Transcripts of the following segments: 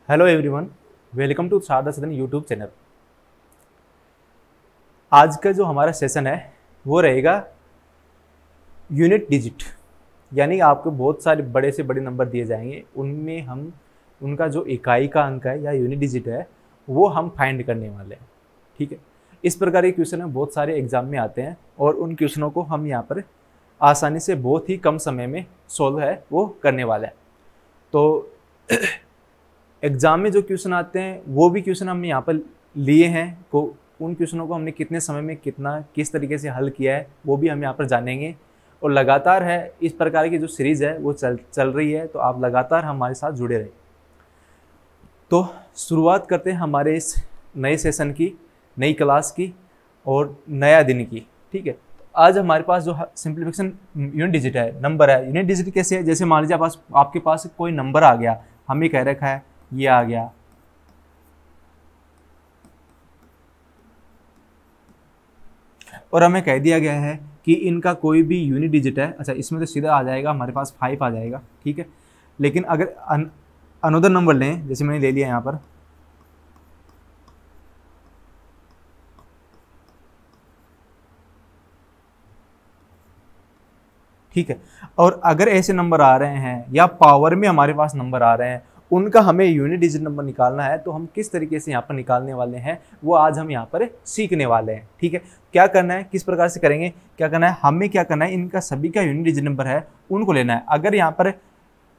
Hello everyone, welcome to Sharda Sadan YouTube channel. आज का जो हमारा सेशन है वो रहेगा यूनिट डिजिट, यानी आपको बहुत सारे बड़े से बड़े नंबर दिए जाएंगे, उनमें हम उनका जो इकाई का अंक है या यूनिट डिजिट है वो हम फाइंड करने वाले हैं। ठीक है, इस प्रकार के क्वेश्चन है बहुत सारे एग्जाम में आते हैं और उन क्वेश्चनों को हम यहाँ पर आसानी से बहुत ही कम समय में सोल्व है वो करने वाले हैं। तो एग्जाम में जो क्वेश्चन आते हैं वो भी क्वेश्चन हमने यहाँ पर लिए हैं, तो उन क्वेश्चनों को हमने कितने समय में किस तरीके से हल किया है वो भी हम यहाँ पर जानेंगे। और लगातार है इस प्रकार की जो सीरीज़ है वो चल रही है, तो आप लगातार हमारे साथ जुड़े रहिए। तो शुरुआत करते हैं हमारे इस नए सेशन की, नई क्लास की और नया दिन की। ठीक है, आज हमारे पास जो सिंप्लीफिकेशन यूनिट डिजिट है, नंबर है। यूनिट डिजिट कैसे है, जैसे मान लीजिए आपके पास कोई नंबर आ गया, हमें कह रखा है ये आ गया, और हमें कह दिया गया है कि इनका कोई भी यूनिट डिजिट है। अच्छा, इसमें तो सीधा आ जाएगा हमारे पास 5 आ जाएगा। ठीक है, लेकिन अगर अनदर नंबर लें, जैसे मैंने ले लिया यहाँ पर, ठीक है, और अगर ऐसे नंबर आ रहे हैं या पावर में हमारे पास नंबर आ रहे हैं, उनका हमें यूनिट डिजिट नंबर निकालना है, तो हम किस तरीके से यहाँ पर निकालने वाले हैं वो आज हम यहाँ पर सीखने वाले हैं। ठीक है, क्या करना है, किस प्रकार से करेंगे, क्या करना है, हमें क्या करना है, इनका सभी का यूनिट डिजिट नंबर है उनको लेना है। अगर यहाँ पर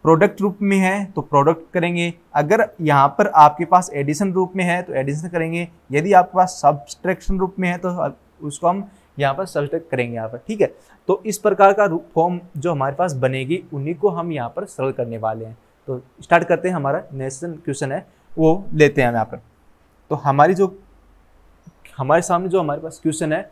प्रोडक्ट रूप में है तो प्रोडक्ट करेंगे, अगर यहाँ पर आपके पास एडिशन रूप में है तो एडिशन करेंगे, यदि आपके पास सब्सट्रैक्शन रूप में है तो उसको हम यहाँ पर सब्सट्रैक्ट करेंगे यहाँ पर। ठीक है, तो इस प्रकार का फॉर्म जो हमारे पास बनेगी उन्हीं को हम यहाँ पर सरल करने वाले हैं। तो स्टार्ट करते हैं, हमारा नेक्स्ट क्वेश्चन है वो लेते हैं हम यहाँ पर। तो हमारे सामने जो हमारे पास क्वेश्चन है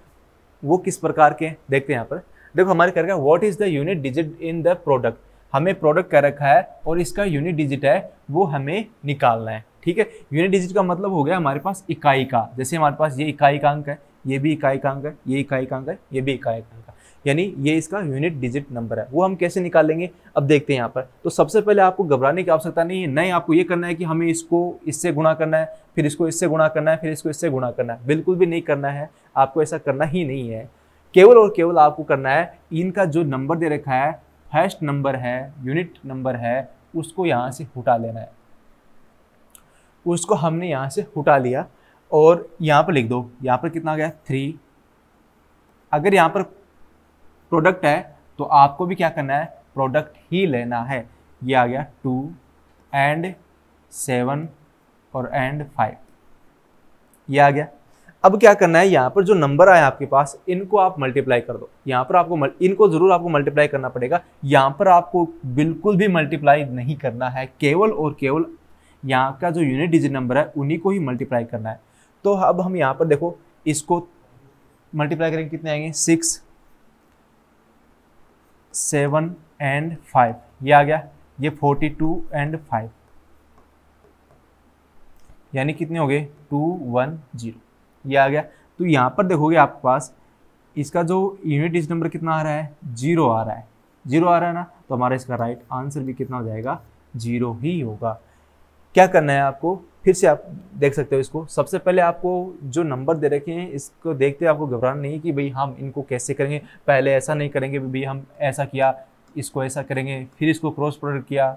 वो किस प्रकार के देखते हैं यहाँ पर। देखो, हमारे कह रखा है what is the unit digit in the product. हमें प्रोडक्ट कह रखा है और इसका यूनिट डिजिट है वो हमें निकालना है। ठीक है, यूनिट डिजिट का मतलब हो गया हमारे पास इकाई का। जैसे हमारे पास ये इकाई का अंक है, ये भी इकाई का अंक है, ये इकाई का अंक है, ये भी इकाई का अंक है, यानी ये इसका यूनिट डिजिट नंबर है। वो हम कैसे निकालेंगे अब देखते हैं यहाँ पर। तो सबसे पहले आपको घबराने की आवश्यकता नहीं है, नहीं आपको ये करना है कि हमें इसको इससे गुणा करना है, फिर इसको इससे गुणा करना है, फिर इसको इससे गुणा करना है। बिल्कुल भी नहीं करना है, आपको ऐसा करना ही नहीं है। केवल और केवल आपको करना है इनका जो नंबर दे रखा है, फर्स्ट नंबर है, यूनिट नंबर है, उसको यहाँ से हटा लेना है। उसको हमने यहाँ से हटा लिया और यहाँ पर लिख दो, यहाँ पर कितना आ गया 3। अगर यहाँ पर प्रोडक्ट है तो आपको भी क्या करना है, प्रोडक्ट ही लेना है। ये आ गया 2 एंड 7 और एंड 5, ये आ गया। अब क्या करना है, यहाँ पर जो नंबर आया आपके पास इनको आप मल्टीप्लाई कर दो। यहाँ पर आपको इनको जरूर आपको मल्टीप्लाई करना पड़ेगा, यहाँ पर आपको बिल्कुल भी मल्टीप्लाई नहीं करना है, केवल और केवल यहाँ का जो यूनिट डिजिट नंबर है उन्हीं को ही मल्टीप्लाई करना है। तो अब हम यहाँ पर देखो, इसको मल्टीप्लाई करेंगे, कितने आएंगे 6, 7 एंड 5, ये आ गया। ये 42 एंड 5, यानी कितने हो गए 210, ये आ गया। तो यहाँ पर देखोगे आपके पास इसका जो यूनिट डिजिट नंबर कितना आ रहा है, 0 आ रहा है, 0 आ रहा है ना, तो हमारा इसका राइट आंसर भी कितना हो जाएगा, 0 ही होगा। क्या करना है आपको, फिर से आप देख सकते हो इसको। सबसे पहले आपको जो नंबर दे रखे हैं इसको देखते हैं आपको घबराना नहीं कि भाई हम इनको कैसे करेंगे, पहले ऐसा नहीं करेंगे भाई हम ऐसा किया, इसको ऐसा करेंगे, फिर इसको क्रॉस प्रोडक्ट किया,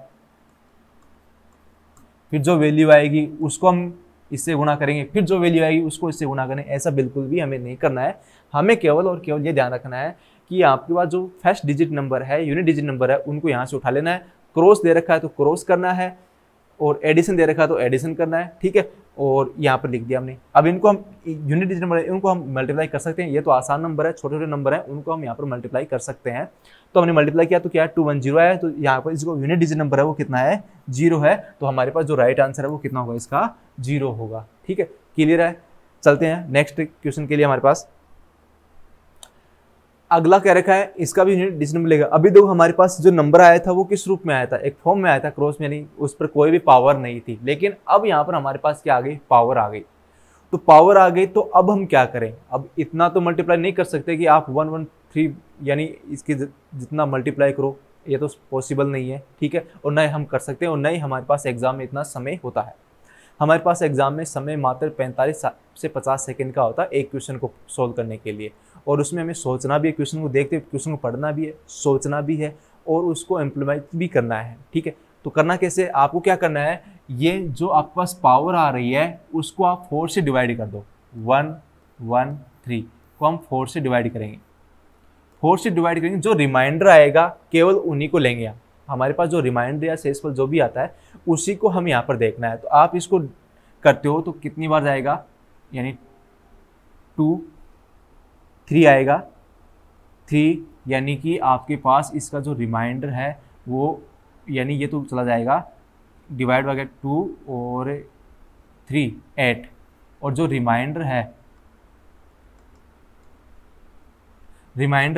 फिर जो वैल्यू आएगी उसको हम इससे गुणा करेंगे, फिर जो वैल्यू आएगी उसको इससे गुणा करेंगे। ऐसा बिल्कुल भी हमें नहीं करना है। हमें केवल और केवल ये ध्यान रखना है कि आपके पास जो फर्स्ट डिजिट नंबर है, यूनिट डिजिट नंबर है, उनको यहाँ से उठा लेना है। क्रॉस दे रखा है तो क्रॉस करना है, और एडिशन दे रखा है तो एडिशन करना है। ठीक है, और यहाँ पर लिख दिया हमने। अब इनको हम यूनिट डिजिट नंबर है इनको हम मल्टीप्लाई कर सकते हैं, ये तो आसान नंबर है, छोटे छोटे नंबर है, उनको हम यहाँ पर मल्टीप्लाई कर सकते हैं। तो हमने मल्टीप्लाई किया तो क्या है 210 है, तो यहाँ पर इसको यूनिट डिजिट नंबर है वो कितना है, 0 है। तो हमारे पास जो राइट आंसर है वो कितना होगा, इसका 0 होगा। ठीक है, क्लियर है। चलते हैं नेक्स्ट क्वेश्चन के लिए। हमारे पास अगला कह रखा है इसका भी यूनिट डिजिट नंबर लेगा। अभी देखो हमारे पास जो नंबर आया था वो किस रूप में आया था, एक फॉर्म में आया था, क्रॉस में नहीं, उस पर कोई भी पावर नहीं थी। लेकिन अब यहाँ पर हमारे पास क्या आ गई, पावर आ गई। तो पावर आ गई तो अब हम क्या करें, अब इतना तो मल्टीप्लाई नहीं कर सकते कि आप 113 यानी इसकी जितना मल्टीप्लाई करो, ये तो पॉसिबल नहीं है। ठीक है, और न हम कर सकते हैं और न ही हमारे पास एग्जाम में इतना समय होता है। हमारे पास एग्जाम में समय मात्र 45 से 50 सेकंड का होता है एक क्वेश्चन को सोल्व करने के लिए, और उसमें हमें सोचना भी है, क्वेश्चन को देखते हुए क्वेश्चन को पढ़ना भी है, सोचना भी है और उसको इम्प्लीमेंट भी करना है। ठीक है, तो करना कैसे, आपको क्या करना है, ये जो आपके पास पावर आ रही है उसको आप 4 से डिवाइड कर दो। 1 1 3 को हम 4 से डिवाइड करेंगे, 4 से डिवाइड करेंगे, जो रिमाइंडर आएगा केवल उन्हीं को लेंगे आप। हमारे पास जो रिमाइंडर या शेषफल जो भी आता है उसी को हम यहाँ पर देखना है। तो आप इसको करते हो तो कितनी बार जाएगा, यानी 2 3 आएगा, 3 यानी कि आपके पास इसका जो रिमाइंडर है वो, यानी ये तो चला जाएगा डिवाइड वगैरह 2 और 3 8, और जो रिमाइंडर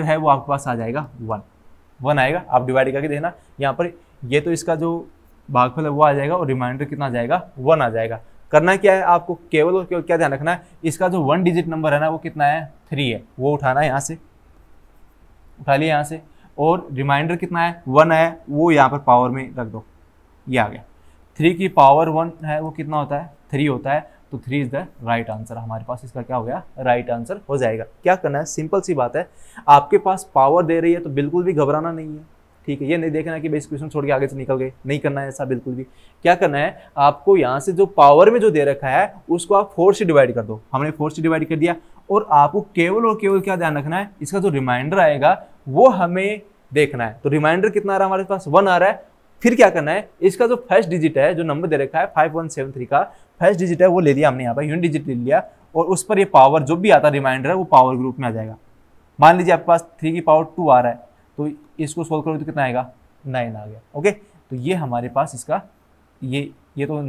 है वो आपके पास आ जाएगा 1 आएगा। आप डिवाइड करके देखना यहाँ पर, ये तो इसका जो भागफल है वो आ जाएगा और रिमाइंडर कितना आ जाएगा, 1 आ जाएगा। करना क्या है आपको, केवल और केवल क्या ध्यान रखना है, इसका जो 1 डिजिट नंबर है ना वो कितना है, 3 है, वो उठाना है, यहाँ से उठा लिया यहाँ से, और रिमाइंडर कितना है, 1 है, वो यहाँ पर पावर में रख दो, ये आ गया। 3 की पावर 1 है वो कितना होता है, 3 होता है, तो 3 इज द राइट आंसर। हमारे पास इसका क्या हो गया, राइट आंसर हो जाएगा। क्या करना है, सिंपल सी बात है, आपके पास पावर दे रही है तो बिल्कुल भी घबराना नहीं है। ठीक है, ये नहीं देखना कि बेस क्वेश्चन छोड़ के आगे से निकल गए, नहीं करना है ऐसा बिल्कुल भी। क्या करना है, आपको यहाँ से जो पावर में जो दे रखा है उसको आप 4 से डिवाइड कर दो। हमने 4 से डिवाइड कर दिया, और आपको केवल और केवल क्या ध्यान रखना है, इसका जो रिमाइंडर आएगा वो हमें देखना है। तो रिमाइंडर कितना आ रहा है हमारे पास, 1 आ रहा है। फिर क्या करना है, इसका जो फर्स्ट डिजिट है, जो नंबर दे रखा है 5173 का फर्स्ट डिजिट है, वो ले लिया हमने यहाँ पर, यूनिट डिजिट ले लिया, और उस पर ये पावर जो भी आता है रिमाइंडर है वो पावर ग्रुप में आ जाएगा। मान लीजिए आपके पास 3 की पावर 2 आ रहा है, तो इसको सोल्व करोगे तो कितना आएगा, 9 आ गया। ओके, तो ये हमारे पास इसका ये तो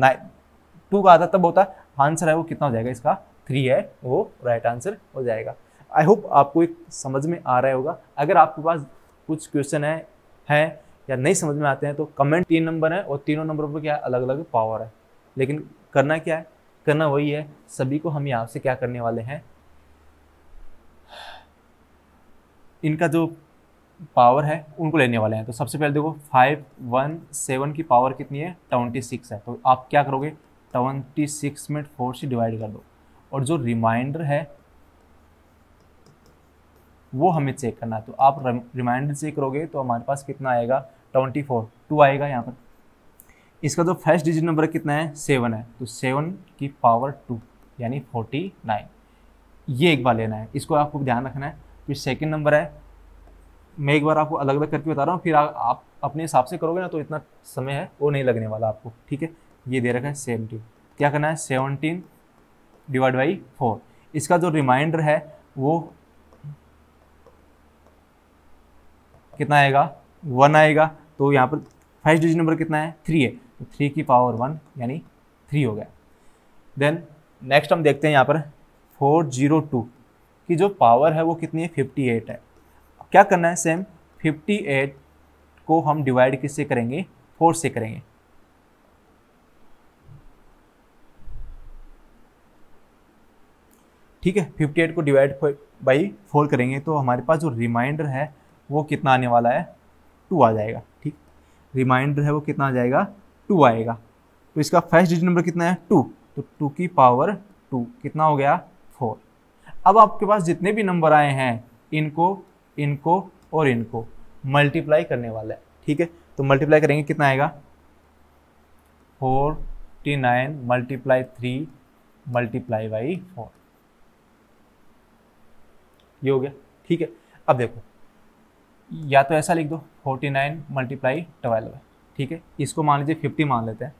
2 का आता तब होता, आंसर है वो कितना हो जाएगा, इसका 3 है, वो राइट आंसर हो जाएगा। आई होप आपको एक समझ में आ रहा होगा। अगर आपके पास कुछ क्वेश्चन है या नहीं समझ में आते हैं तो कमेंट, 3 नंबर है और तीनों नंबरों पर क्या अलग अलग पावर है, लेकिन करना क्या है, करना वही है। सभी को हम यहाँ से क्या करने वाले हैं, इनका जो पावर है उनको लेने वाले हैं। तो सबसे पहले देखो 517 की पावर कितनी है, 26 है, तो आप क्या करोगे, 26 में 4 से डिवाइड कर दो, और जो रिमाइंडर है वो हमें चेक करना है। तो आप रिमाइंडर चेक करोगे तो हमारे पास कितना आएगा, 24 2 आएगा यहाँ पर। इसका जो फर्स्ट डिजिट नंबर कितना है, 7 है, तो 7 की पावर 2 यानी 49, ये एक बार लेना है, इसको आपको ध्यान रखना है। फिर सेकंड नंबर है, मैं एक बार आपको अलग अलग करके बता रहा हूँ, फिर आप अपने हिसाब से करोगे ना तो इतना समय है वो नहीं लगने वाला आपको। ठीक है, ये दे रखा है 17, क्या करना है, 17 डिवाइड बाई 4। इसका जो रिमाइंडर है वो कितना आएगा, 1 आएगा, तो यहाँ पर फर्स्ट डिजिट नंबर कितना है, 3 है, तो 3 की पावर 1 यानी 3 हो गया। देन नेक्स्ट हम देखते हैं यहाँ पर 402 की जो पावर है वो कितनी है, 58 है। क्या करना है, सेम 58 को हम डिवाइड किससे करेंगे, 4 से करेंगे। ठीक है, 58 को डिवाइड बाई 4 करेंगे तो हमारे पास जो रिमाइंडर है वो कितना आने वाला है, 2 आ जाएगा। ठीक, रिमाइंडर है वो कितना आ जाएगा, 2 आएगा। तो इसका फर्स्ट डिजिट नंबर कितना है, 2, तो 2 की पावर 2 कितना हो गया, 4। अब आपके पास जितने भी नंबर आए हैं इनको और इनको मल्टीप्लाई करने वाला है। ठीक है, तो मल्टीप्लाई करेंगे, कितना आएगा, 49 मल्टीप्लाई 3 मल्टीप्लाई बाई 4, ये हो गया। ठीक है, अब देखो या तो ऐसा लिख दो 49 मल्टीप्लाई 12 है। ठीक है, इसको मान लीजिए 50 मान लेते हैं,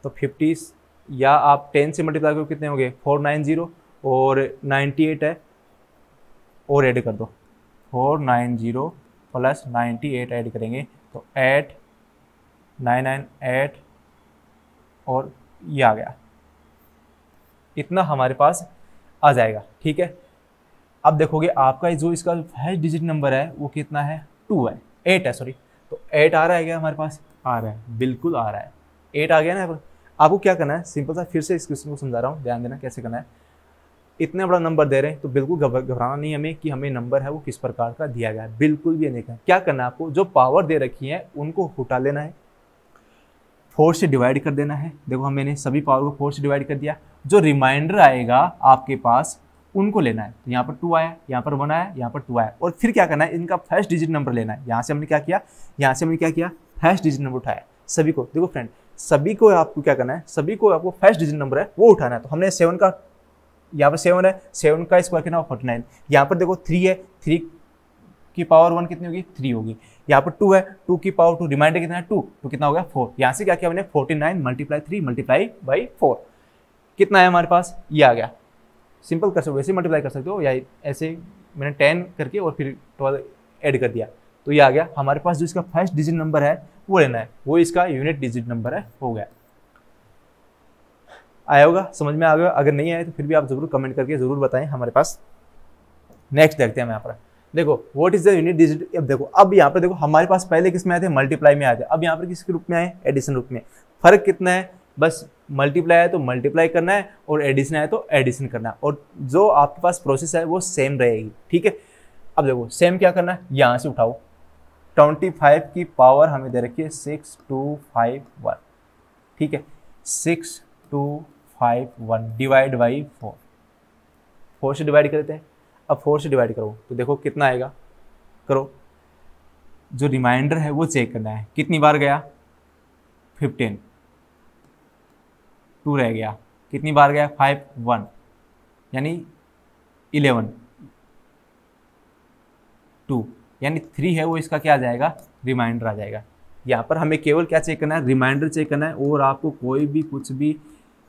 तो 50 या आप 10 से मल्टीप्लाई करो, कितने हो गए, 490 और 98 है, और ऐड कर दो, 490 प्लस 98 ऐड करेंगे तो 8 998 और ये आ गया, इतना हमारे पास आ जाएगा। ठीक है, अब देखोगे आपका जो इसका फर्स्ट डिजिट नंबर है वो कितना है, 2 है, 8 है, सॉरी, तो 8 आ रहा है क्या हमारे पास, आ रहा है, बिल्कुल आ रहा है, 8 आ गया ना। आपको क्या करना है, सिंपल सा फिर से इस क्वेश्चन को समझा रहा हूँ, ध्यान देना कैसे करना है। इतना बड़ा नंबर दे रहे हैं तो बिल्कुल घबराना नहीं हमें कि हमें नंबर है वो किस प्रकार का दिया गया है, बिल्कुल भी नहीं। क्या करना है आपको, जो पावर दे रखी है उनको उठा लेना है, 4 से डिवाइड कर देना है। देखो हम मैंने सभी पावर को 4 से डिवाइड कर दिया। जो रिमाइंडर आएगा आपके पास उनको लेना है। तो यहाँ पर 2 आया, यहाँ पर 1 आया, यहाँ पर 2 आया, और फिर क्या करना है, इनका फर्स्ट डिजिट नंबर लेना है। यहाँ से हमने क्या किया, यहाँ से हमने क्या किया, फर्स्ट डिजिट नंबर उठाया सभी को। देखो फ्रेंड, सभी को आपको क्या करना है, सभी को आपको फर्स्ट डिजिट नंबर है वो उठाना है। तो हमने 7 का, यहाँ पर 7 है, 7 का स्क्वायर कितना 49। यहाँ पर देखो 3 है, 3 की पावर 1 कितनी होगी, 3 होगी। यहाँ पर 2 है, 2 की पावर 2, रिमाइंडर कितना है 2, तो कितना हो गया 4। यहाँ से क्या किया हमने 49 मल्टीप्लाई 3 मल्टीप्लाई बाई 4, कितना है हमारे पास, ये आ गया। सिंपल कर सकते हो, वैसे मल्टीप्लाई कर सकते हो, या ऐसे मैंने 10 करके और फिर 12 ऐड कर दिया, तो ये आ गया। हमारे पास जो इसका फर्स्ट डिजिट नंबर है वो लेना है, वो इसका यूनिट डिजिट नंबर है, हो गया। आया होगा, समझ में आ गया। अगर नहीं आया तो फिर भी आप जरूर कमेंट करके जरूर बताएं हमारे पास। नेक्स्ट देखते हैं हम यहाँ पर। देखो what is the unit digit. अब देखो, अब यहाँ पर देखो हमारे पास पहले किस में आए थे, मल्टीप्लाई में आए थे। अब यहाँ पर किसके रूप में आए, एडिशन रूप में। फर्क कितना है, बस मल्टीप्लाई है तो मल्टीप्लाई करना है, और एडिशन है तो एडिशन करना है, और जो आपके पास प्रोसेस है वो सेम रहेगी। ठीक है, अब देखो सेम क्या करना है, यहाँ से उठाओ। 25 की पावर हमें दे रखी है 6251। ठीक है, 6251 डिवाइड बाई 4, 4 से डिवाइड करते हैं। अब 4 से डिवाइड करो तो देखो कितना आएगा, करो। जो रिमाइंडर है वो चेक करना है, कितनी बार गया, 15, 2 रह गया, कितनी बार गया, 5, 1, यानी 11, 2, यानी 3 है वो इसका क्या आ जाएगा, रिमाइंडर आ जाएगा। यहाँ पर हमें केवल क्या चेक करना है, रिमाइंडर चेक करना है, और आपको कोई भी कुछ भी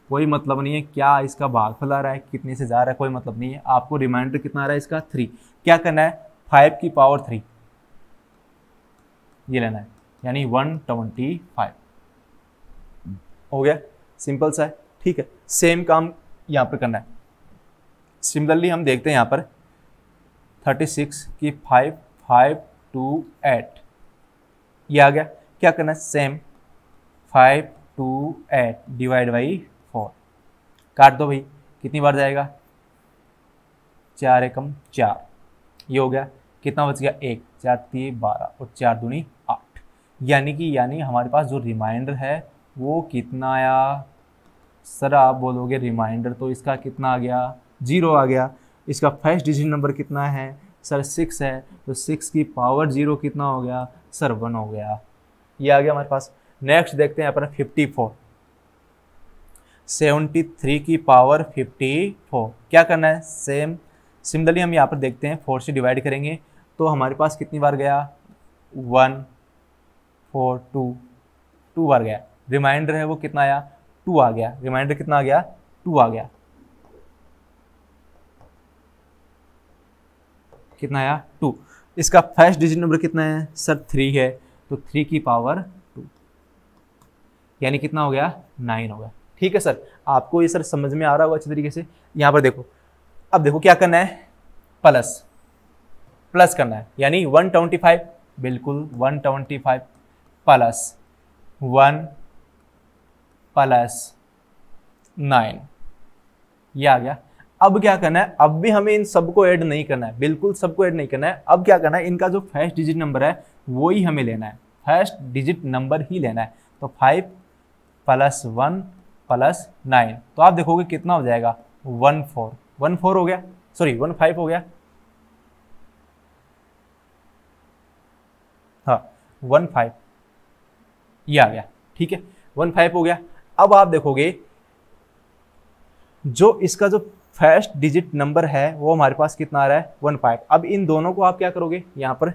कोई मतलब नहीं है क्या इसका भागफल आ रहा है, कितने से जा रहा है, कोई मतलब नहीं है। आपको रिमाइंडर कितना आ रहा है इसका, 3। क्या करना है, 5 की पावर 3 ये लेना है, यानी 125 हो गया। सिंपल सा है। ठीक है, सेम काम यहाँ पर करना है। सिमिलरली हम देखते हैं यहाँ पर 36 की 5, 5, 2, 8 ये आ गया। क्या करना है, सेम 5, 2, 8 डिवाइड बाई 4, काट दो भाई, कितनी बार जाएगा, 4 एकम 4, ये हो गया। कितना बच गया, 1, 4 3 12 और 4 दूनी 8, यानी हमारे पास जो रिमाइंडर है वो कितना आया। सर आप बोलोगे रिमाइंडर तो इसका कितना आ गया, 0 आ गया। इसका फर्स्ट डिजिट नंबर कितना है, सर 6 है, तो 6 की पावर 0 कितना हो गया, सर 1 हो गया। ये आ गया हमारे पास। नेक्स्ट देखते हैं यहाँ पर 54, 73 की पावर 54, क्या करना है, सेम सिमिलरली हम यहाँ पर देखते हैं 4 से डिवाइड करेंगे तो हमारे पास कितनी बार गया, 1, 4, 2 बार गया। रिमाइंडर है वो कितना आया, 2 आ गया। रिमाइंडर कितना आ गया, 2 आ गया। कितना आया, 2। इसका फर्स्ट डिजिट नंबर कितना है, सर 3 है, तो 3 की पावर 2 यानी कितना हो गया, 9 हो गया। ठीक है सर, आपको ये सर समझ में आ रहा होगा अच्छी तरीके से। यहाँ पर देखो, अब देखो क्या करना है, प्लस करना है, यानी 125, बिल्कुल 125 प्लस 1 प्लस 9 ये आ गया। अब क्या करना है, अब भी हमें इन सबको ऐड नहीं करना है, बिल्कुल सबको ऐड नहीं करना है। अब क्या करना है, इनका जो फर्स्ट डिजिट नंबर है वो ही हमें लेना है, फर्स्ट डिजिट नंबर ही लेना है। तो 5 प्लस 1 प्लस 9, तो आप देखोगे कितना हो जाएगा, 14 हो गया, सॉरी 15 हो गया, हाँ 15 ये आ गया। ठीक है, 15 हो गया। अब आप देखोगे जो इसका जो फर्स्ट डिजिट नंबर है वो हमारे पास कितना आ रहा है, 15। अब इन दोनों को आप क्या करोगे, यहाँ पर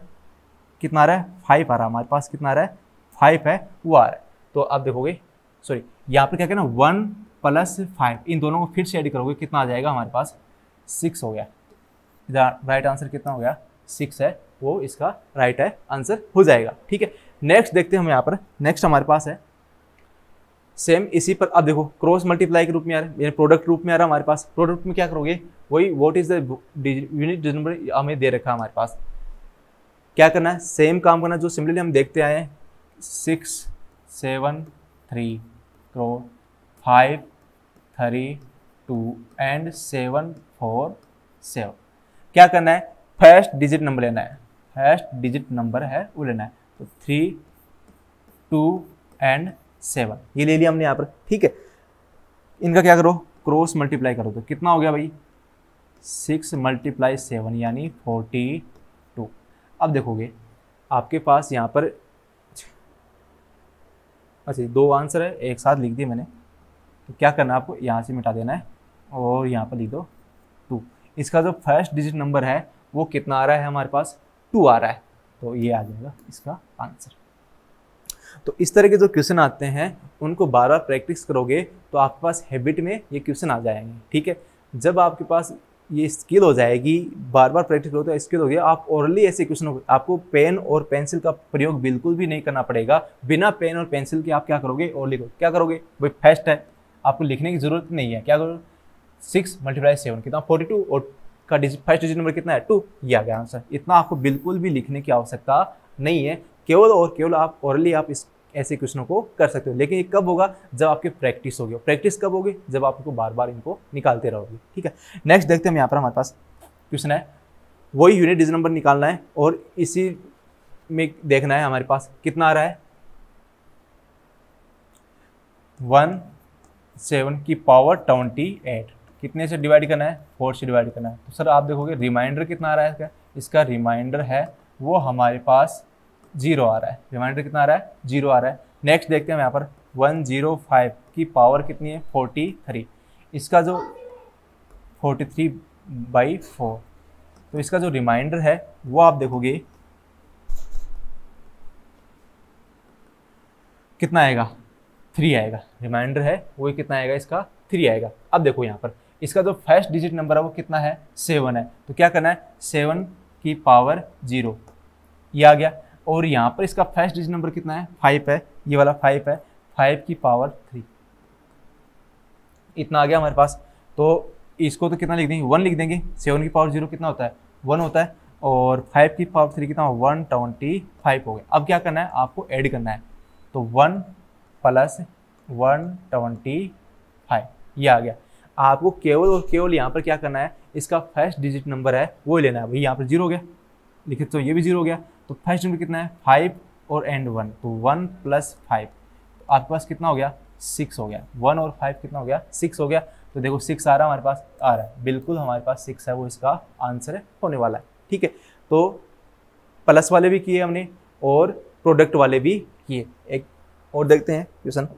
कितना आ रहा है, 5 आ रहा है हमारे पास, कितना आ रहा है, 5 है वो आ रहा है। तो आप देखोगे, सॉरी यहाँ पर क्या कहना, 1 प्लस 5, इन दोनों को फिर से ऐड करोगे, कितना आ जाएगा हमारे पास, 6 हो गया। राइट आंसर कितना हो गया, 6 है, वो इसका राइट है आंसर हो जाएगा। ठीक है, नेक्स्ट देखते हैं हम यहाँ पर। नेक्स्ट हमारे पास है सेम इसी पर, अब देखो क्रॉस मल्टीप्लाई के रूप में आ रहा है, प्रोडक्ट रूप में आ रहा है हमारे पास। प्रोडक्ट में क्या करोगे, वही what is the unit digit number हमें दे रखा है हमारे पास। क्या करना है, सेम काम करना जो सिमिलरली हम देखते आए हैं, 6 7 3 5 3 2 एंड 7 4 7। क्या करना है, फर्स्ट डिजिट नंबर लेना है, फर्स्ट डिजिट नंबर है वो लेना है। तो 3 2 एंड 7, ये ले लिया हमने यहाँ पर, ठीक है। इनका क्या करो, क्रॉस मल्टीप्लाई करो, तो कितना हो गया भाई 6 × 7 यानी 42। अब देखोगे आपके पास यहाँ पर, अच्छा 2 आंसर है, एक साथ लिख दिए मैंने, तो क्या करना है आपको, यहाँ से मिटा देना है और यहाँ पर लिख दो 2। इसका जो फर्स्ट डिजिट नंबर है वो कितना आ रहा है हमारे पास, 2 आ रहा है, तो ये आ जाएगा इसका आंसर। तो इस तरह के जो क्वेश्चन आते हैं उनको बार बार प्रैक्टिस करोगे तो आपके पास हैबिट में ये क्वेश्चन आ जाएंगे, ठीक है। जब आपके पास ये स्किल हो जाएगी, बार बार प्रैक्टिस करो तो स्किल हो गया, आप ओरली ऐसे क्वेश्चन हो, आपको पेन और पेंसिल का प्रयोग बिल्कुल भी नहीं करना पड़ेगा। बिना पेन और पेंसिल के आप क्या करोगे, ओरली को क्या करोगे भाई, फर्स्ट है, आपको लिखने की जरूरत नहीं है, क्या करो 6 × 7 कितना 42, और का फर्स्ट डिजिट नंबर कितना है 2, ये आ गया आंसर। इतना आपको बिल्कुल भी लिखने की आवश्यकता नहीं है, केवल और केवल आप ओरली आप इस ऐसे क्वेश्चनों को कर सकते हो। लेकिन ये कब होगा, जब आपकी प्रैक्टिस होगी। प्रैक्टिस कब होगी, जब आप इनको बार बार इनको निकालते रहोगे, ठीक है। नेक्स्ट देखते हैं, हम यहाँ पर हमारे पास क्वेश्चन है, वही यूनिट डिजिट नंबर निकालना है और इसी में देखना है हमारे पास कितना आ रहा है, 17 कितने से डिवाइड करना है, 4 से डिवाइड करना है। तो सर आप देखोगे रिमाइंडर कितना आ रहा है इसका, इसका रिमाइंडर है वो हमारे पास 0 आ रहा है, रिमाइंडर कितना आ रहा है 0 आ रहा है। नेक्स्ट देखते हैं यहाँ पर 105 की पावर कितनी है 43, इसका जो 43/4, तो इसका जो रिमाइंडर है वो आप देखोगे कितना आएगा, 3 आएगा। रिमाइंडर है वो कितना आएगा, इसका 3 आएगा। अब देखो यहाँ पर इसका जो फर्स्ट डिजिट नंबर है वो कितना है 7 है, तो क्या करना है 7 की पावर 0, ये आ गया। और यहाँ पर इसका फर्स्ट डिजिट नंबर कितना है 5 है, ये वाला 5 है, 5 की पावर 3, इतना आ गया हमारे पास। तो इसको तो कितना लिख देंगे 1 लिख देंगे, 7 की पावर 0 कितना होता है 1 होता है, और 5 की पावर 3 कितना 125 हो गया। अब क्या करना है आपको ऐड करना है, तो 1 + 125 ये आ गया। आपको केवल और केवल यहाँ पर क्या करना है, इसका फर्स्ट डिजिट नंबर है वो लेना है। भाई यहाँ पर 0 हो गया, लिखे तो ये भी 0 हो गया, तो फर्स्ट नंबर कितना है 5 और एंड 1, तो 1 + 5, तो आपके पास कितना हो गया 6 हो गया। 1 और 5 कितना हो गया 6 हो गया। तो देखो 6 आ रहा है हमारे पास, आ रहा है बिल्कुल हमारे पास 6 है, वो इसका आंसर होने वाला है, ठीक है। तो प्लस वाले भी किए हमने और प्रोडक्ट वाले भी किए। एक और देखते हैं क्वेश्चन,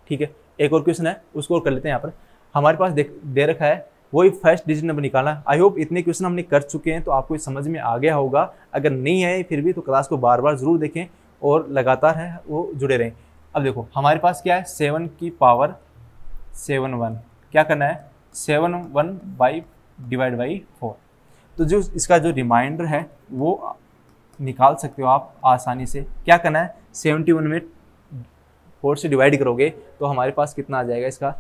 ठीक है, एक और क्वेश्चन है उसको और कर लेते हैं। यहाँ पर हमारे पास दे रखा है वही फर्स्ट डिजिट नंबर निकालना है। आई होप इतने क्वेश्चन हमने कर चुके हैं तो आपको ये समझ में आ गया होगा। अगर नहीं है फिर भी तो क्लास को बार बार जरूर देखें और लगातार है वो जुड़े रहें। अब देखो हमारे पास क्या है 7 की पावर 7 क्या करना है 7/4। तो जो इसका जो रिमाइंडर है वो निकाल सकते हो आप आसानी से। क्या करना है 71 में 4 से डिवाइड करोगे तो हमारे पास कितना आ जाएगा, इसका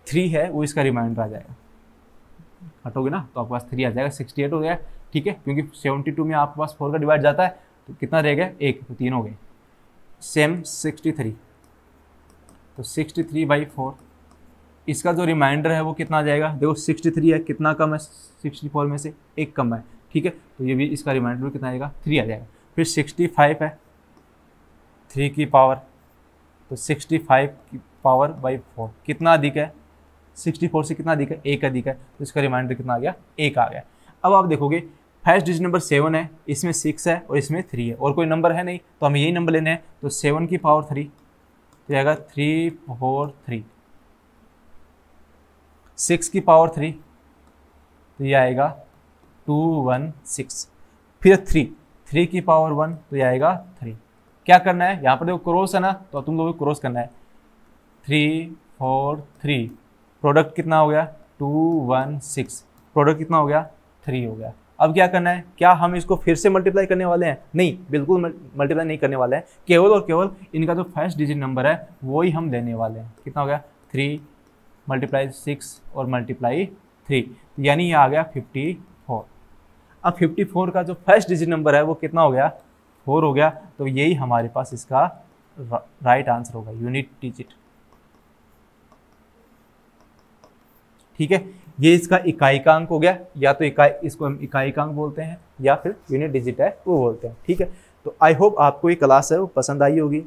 3 है वो इसका रिमाइंडर आ जाएगा। हटोगे ना तो आपके पास 3 आ जाएगा, 68 हो गया, ठीक है। क्योंकि 72 में आपके पास 4 का डिवाइड जाता है तो कितना रह गया 1, तो 3 हो गए। सेम 63, तो 63/4 इसका जो रिमाइंडर है वो कितना आ जाएगा। देखो 63 है, कितना कम है 64 में से 1 कम है, ठीक है। तो ये भी इसका रिमाइंडर कितना आएगा 3 आ जाएगा। फिर 65 है 3 की पावर, तो 65 की पावर बाई 4 कितना अधिक है 64 से कितना अधिक है 1 अधिक है, तो इसका रिमाइंडर कितना आ गया 1 आ गया। अब आप देखोगे फर्स्ट डिजिट नंबर 7 है, इसमें 6 है और इसमें 3 है और कोई नंबर है नहीं, तो हमें यही नंबर लेने हैं। तो 7 की पावर 3 तो आएगा 343, 6 की पावर 3 तो ये आएगा 216, फिर 3 की पावर 1 तो ये आएगा 3। क्या करना है यहाँ पर देखो क्रॉस है ना, तो तुम लोगों को क्रॉस करना है 3 4 3, प्रोडक्ट कितना हो गया 216, प्रोडक्ट कितना हो गया 3 हो गया। अब क्या करना है, क्या हम इसको फिर से मल्टीप्लाई करने वाले हैं? नहीं, बिल्कुल मल्टीप्लाई नहीं करने वाले हैं। केवल और केवल इनका जो फर्स्ट डिजिट नंबर है वो ही हम लेने वाले हैं। कितना हो गया 3 × 6 और × 3, यानी ये आ गया 54। अब 54 का जो फर्स्ट डिजिट नंबर है वो कितना हो गया 4 हो गया, तो यही हमारे पास इसका राइट आंसर होगा, यूनिट डिजिट, ठीक है। ये इसका इकाईकांक हो गया, या तो इसको हम इकाईकांक बोलते हैं या फिर यूनिट डिजिट है वो बोलते हैं, ठीक है। तो आई होप आपको ये क्लास है वो पसंद आई होगी।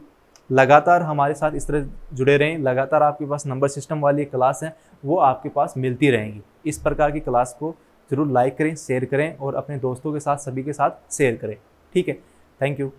लगातार हमारे साथ इस तरह जुड़े रहें, लगातार आपके पास नंबर सिस्टम वाली क्लास है वो आपके पास मिलती रहेंगी। इस प्रकार की क्लास को ज़रूर लाइक करें, शेयर करें और अपने दोस्तों के साथ, सभी के साथ शेयर करें। ठीक है, थैंक यू।